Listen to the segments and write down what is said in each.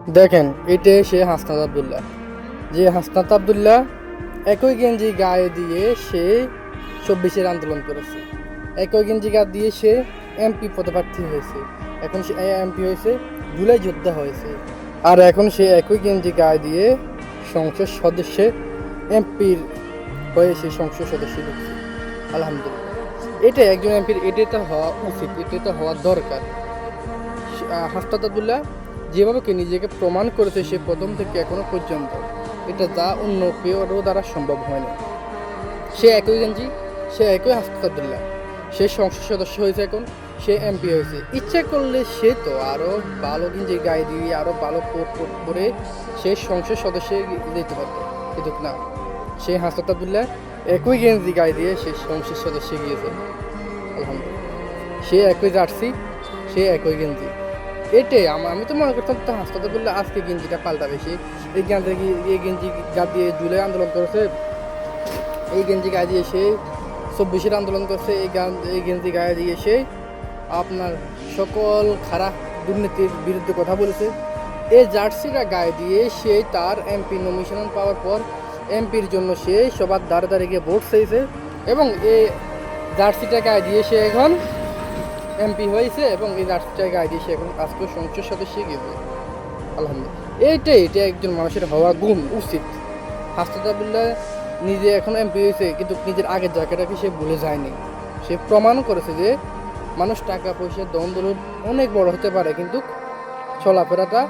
দেখেন এটাই সে হাসনাত আবদুল্লাহ, যে হাসনাত আবদুল্লাহ একই গেঞ্জি গায়ে দিয়ে সে 24-এর আন্দোলন করেছে, একই গেঞ্জি গায়ে দিয়ে সে এমপি পদপ্রার্থী হয়েছে, এখন সে এমপি হয়েছে, জুলাই যোদ্ধা হয়েছে, আর এখন সে একই গেঞ্জি গায়ে দিয়ে সংসদ সদস্যে এমপির হয়ে সে সংসদ সদস্য ঢুকছে। আলহামদুলিল্লাহ, এটা একজন এমপির এটাই তো হওয়া উচিত, এটাই তো হওয়া দরকার। হাসনাত আবদুল্লাহ যেভাবে নিজেকে প্রমাণ করেছে সে প্রথম থেকে এখনো পর্যন্ত, এটা যা অন্য কেউ দ্বারা সম্ভব হয়নি। সে একই গেঞ্জি, সে একই হাসনাত আবদুল্লাহ, সে সংসদ সদস্য হয়েছে, এখন সে এমপি হয়েছে। ইচ্ছা করলে সে তো আরও ভালো গেঞ্জি গায়ে দিয়ে আরও ভালো কোট করে সে সংসদ সদস্যে যেতে পারত, কিন্তু না, সে হাসনাত আবদুল্লাহ একই গেঞ্জি গায়ে দিয়ে সে সংসদ সদস্যে গিয়েছে। আলহামদুলিল্লাহ, সে একই জার্সি, সে একই গেঞ্জি। এটাই আমি তো মনে করতাম তো হাসপাতাল বললে আজকে গেঞ্জিটা পাল্টা বেশি, এই গেঞ্জি গা দিয়ে জুলাই আন্দোলন করেছে, এই গেঞ্জি গায়ে দিয়ে সে 24-এর আন্দোলন করছে, এই গেঞ্জি গায়ে দিয়ে সে আপনার সকল খারাপ দুর্নীতির বিরুদ্ধে কথা বলেছে। এই জার্সিটা গায়ে দিয়ে সে তার এমপি নমিনেশন পাওয়ার পর এমপির জন্য সে সবার দ্বারে দ্বারে গিয়ে ভোট চেয়েছে, এবং এই জার্সিটা গায়ে দিয়ে সে এখন এমপি হয়েছে, এবং এই জার্সিটা গায়ে দিয়ে সে এখন আজকে সংসদ সদস্য গিয়েছে। আলহামদুলিল্লাহ, এটা একজন মানুষের হওয়া গুণ উচিত। হাসনাত আবদুল্লাহ নিজে এখন এমপি হয়েছে, কিন্তু নিজের আগের জায়গাটাকে সে ভুলে যায়নি। সে প্রমাণ করেছে যে মানুষ টাকা পয়সা দ্বন্দ্ব অনেক বড় হতে পারে, কিন্তু চলাফেরাটা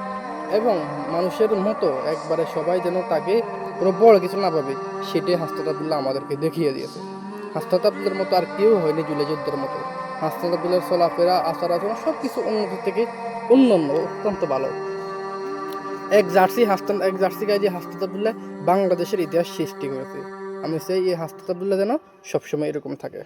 এবং মানুষের মতো একবারে সবাই যেন তাকে কোনো বড় কিছু না পাবে, সেটাই হাসনাত আবদুল্লাহ আমাদেরকে দেখিয়ে দিয়েছে। হাসনাত আবদুল্লার মতো আর কেউ হয়নি জুলাই যুদ্ধের মতো। হাসনাত আবদুল্লার চলাফেরা, আচার আচরণ সব কিছু অন্যদের থেকে অন্যান্য অত্যন্ত ভালো। এক জার্সি গায়ে যে হাসনাত আবদুল্লাহ বাংলাদেশের ইতিহাস সৃষ্টি করেছে। আমি চাই এই হাসনাত আবদুল্লাহ যেন সবসময় এরকম থাকে।